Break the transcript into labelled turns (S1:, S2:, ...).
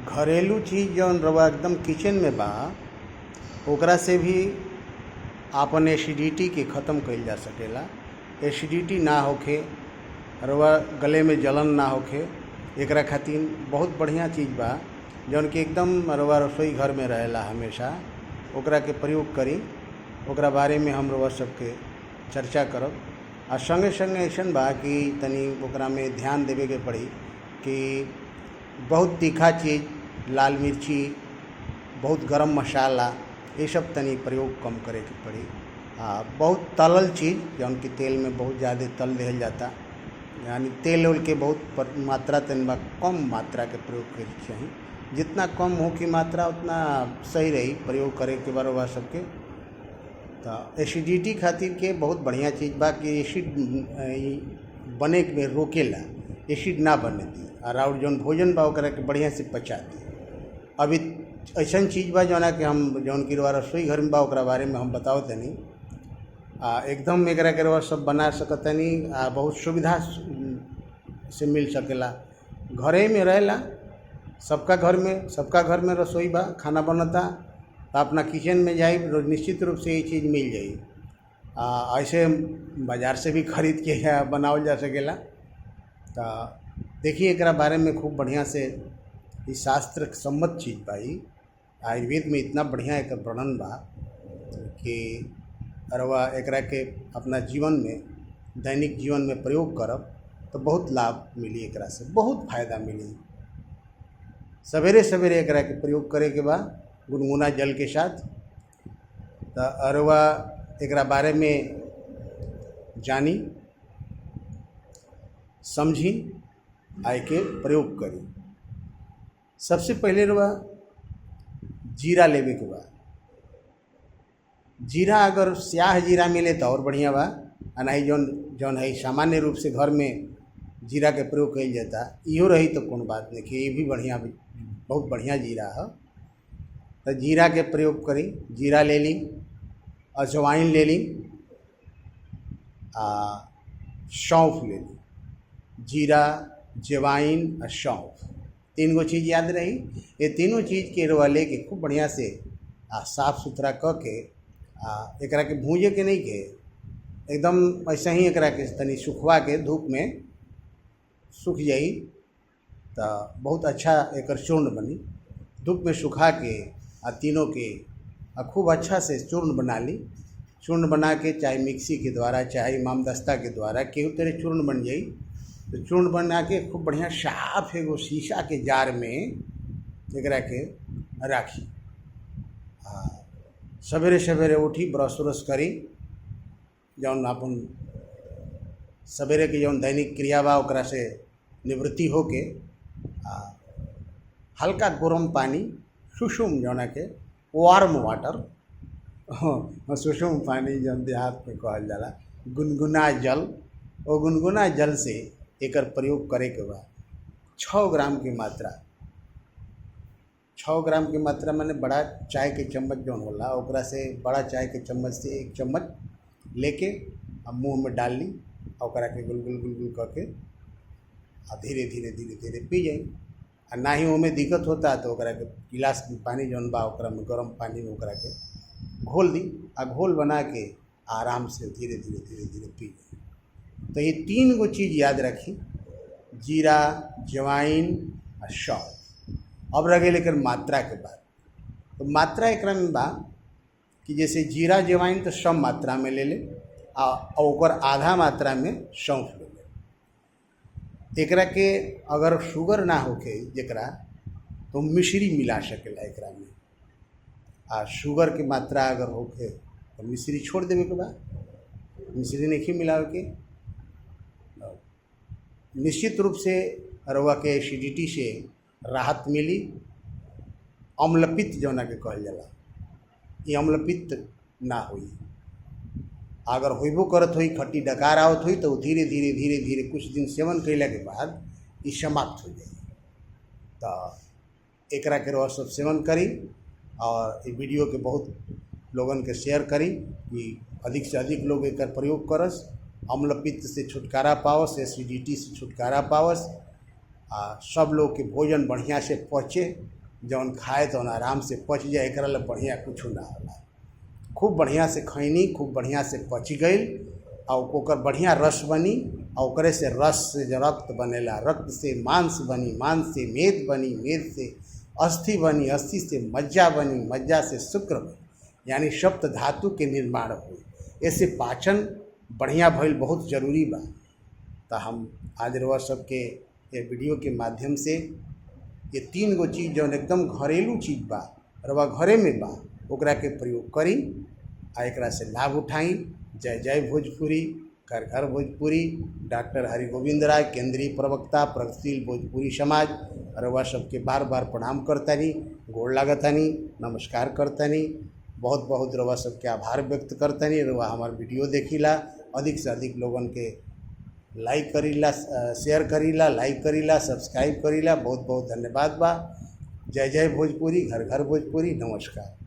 S1: घरेलू चीज़ जौन रउआ एकदम किचन में बा ओकरा से भी आपन एसिडिटी के ख़त्म कइल जा सकेला। एसिडिटी ना होखे, रउआ गले में जलन ना होखे, एकरा खातिर बहुत बढ़िया चीज़ बा जौन कि एकदम रउआ रसोई घर में रहेला हमेशा। ओकरा के प्रयोग करी, ओकरा बारे में हम रउआ सबके चर्चा करब। आ संगे संगे अइसन बा कि तनी ओकरा में ध्यान देवे के पड़ी कि बहुत तीखा चीज़, लाल मिर्ची, बहुत गरम मसाला, ये सब तनी प्रयोग कम करे के पड़ी। बहुत तलल चीज़ जौन कि तेल में बहुत ज़्यादा तल देहल जाता, यानी तेल उल के बहुत मात्रा तनी बा, कम मात्रा के प्रयोग करे के चाही। जितना कम हो की मात्रा उतना सही रही प्रयोग करे के बा सबके। तो एसिडिटी खातिर के बहुत बढ़िया चीज़ बा कि एसिड बने में रोकेला, एसिड ना बने दी और जौन भोजन बा ओकरा के बढ़िया से पचा दी। अभी ऐसा चीज़ बा जौना कि हम जौन कि रसोई घर में बा ओकरा बारे में हम बताओ तनी। एकदम एकरा के रउआ सब बना सकतनी, बहुत सुविधा से मिल सकेला। घरे में रहेला, सबका घर में रसोई बा, खाना बनता तो अपना किचन में जाई, निश्चित रूप से ये चीज़ मिल जाई। ऐसे बाज़ार से भी खरीद के बनावल जा सकेला। तो देखिए एकरा बारे में खूब बढ़िया से ई शास्त्र सम्मत चीज़ बा। आयुर्वेद में इतना बढ़िया एक वर्णन बा कि रउआ एकरा के अपना जीवन में, दैनिक जीवन में प्रयोग करब तो बहुत लाभ मिली, एकरा से बहुत फ़ायदा मिली। सवेरे सवेरे एकरा के प्रयोग करे के बा गुनगुना जल के साथ। तो रउआ एकरा बारे में जानी, समझी, आय के प्रयोग करी। सबसे पहले रउआ जीरा लेवे के बा। जीरा अगर स्याह जीरा मिले तो और बढ़िया बा, नहीं जौन है सामान्य रूप से घर में जीरा के प्रयोग कइल जाता, इहो रही तो कोनो बात नहीं कि ये भी बढ़िया, बहुत बढ़िया जीरा है। तो जीरा के प्रयोग करी। जीरा ले ली, अजवाइन ले ली, सौंफ ले ली। जीरा, जवाइन और सौंफ, तीन गो चीज़ याद रही। ये तीनों चीज़ के रउआ लेके खूब बढ़िया से साफ़ सुथरा क के एकरा के भूंजे के नहीं के, एकदम ऐसे ही एकरा के तनी सुखवा के धूप में सूख जाई तो बहुत अच्छा एकर चूर्ण बनी। धूप में सुखा के तीनों के खूब अच्छा से चूर्ण बना ली। चूर्ण बना के चाहे मिक्सी के द्वारा चाहे इमामदस्ता के द्वारा केहू तरह चूर्ण बन जाई। तो चूर्ण बना के खूब बढ़िया साफ एगो शीशा के जार में एकरा के राखी। सवेरे सवेरे उठी, ब्रश उरश करी, जौन अपन सवेरे के जौन दैनिक क्रिया बा ओकरा से निवृत्ति होके हल्का गर्म पानी, सुषुम जौना के वार्म वाटर, सुषुम पानी जौन देहात में कहल जाला, गुनगुना जल, और गुनगुना जल से एकर प्रयोग करे के बा। 6 ग्राम की मात्रा, 6 ग्राम की मात्रा माने बड़ा चाय के चम्मच जौन होला ओकरा से, बड़ा चाय के चम्मच से 1 चम्मच लेके मुँह में डाल ली, ओकरा के गुलगुल गुलगुल करके धीरे धीरे धीरे धीरे पी जाई। आ ना ही ओमे दिक्कत होता तो ओकरा के गिलास में पानी जौन बा ओकरा में गर्म पानी में ओकरा के घोल दी, घोल बना के आराम से धीरे धीरे धीरे धीरे पी जाई। तो ये 3 गो चीज़ याद रखी, जीरा, जवाइन और सौंफ। अब रह गई लेकर मात्रा के बाद। तो मात्रा एकरा में बा कि जैसे जीरा जवाइन तो सम मात्रा में ले ले और ओकर आधा मात्रा में सौंफ ले ले। एकरा के अगर शुगर ना होके जकरा तो मिश्री मिला सकेला एकरा में। शुगर की मात्रा अगर होके तो मिश्री छोड़ देवे के बा, मिश्री नहीं मिलावे के। निश्चित रूप से रउआ के एसिडिटी से राहत मिली। अम्लपित्त जौना के कहल जाला, ये अम्लपित्त ना होई। अगर होइबो करत होई, खट्टी डकार आवत होई तो धीरे धीरे धीरे धीरे कुछ दिन सेवन कैला के बाद ये समाप्त हो जाए। तो एकरा के रउआ सब सेवन करी और ये वीडियो के बहुत लोगन के शेयर करी कि अधिक से अधिक लोग एकर प्रयोग करस। अम्ल पित्त से छुटकारा पावस, एसिडिटी से छुटकारा पावस, सब लोग के भोजन बढ़िया से पचे। जौन खाए तौन आराम से पच जाए, एकरा ला बढ़िया कुछ ना होला। खूब बढ़िया से खैनी, खूब बढ़िया से पच गई और ओकर बढ़िया रस बनी और ओकरे से रस से जो रक्त बनेला, रक्त से मांस बनी, मांस से मेद बनी, मेद से अस्थि बनी, अस्थि से मज्जा बनी, मज्जा से शुक्र बनी, यानी सप्त धातु के निर्माण हुई। ऐसे पाचन बढ़िया भइल बहुत जरूरी बा। तो हम आज रउआ सबके ये वीडियो के माध्यम से ये 3 गो चीज़ जौन एकदम घरेलू चीज़ बा, रउआ घरे में बा, ओकरा के प्रयोग करी आ एकरा से लाभ उठाई। जय जय भोजपुरी, घर घर भोजपुरी। डॉक्टर हरिगोविंद राय, केंद्रीय प्रवक्ता, प्रगतिशील भोजपुरी समाज। रउआ सबके बार बार प्रणाम करतानी, गोड़ लागतानी, नमस्कार करतानी। बहुत बहुत रउआ सबके आभार व्यक्त करतानी। रउआ हमार वीडियो देखिला, अधिक से अधिक लोगन के लाइक करीला, शेयर करीला, लाइक करीला, सब्सक्राइब करीला। बहुत बहुत धन्यवाद बा। जय जय भोजपुरी, घर घर भोजपुरी। नमस्कार।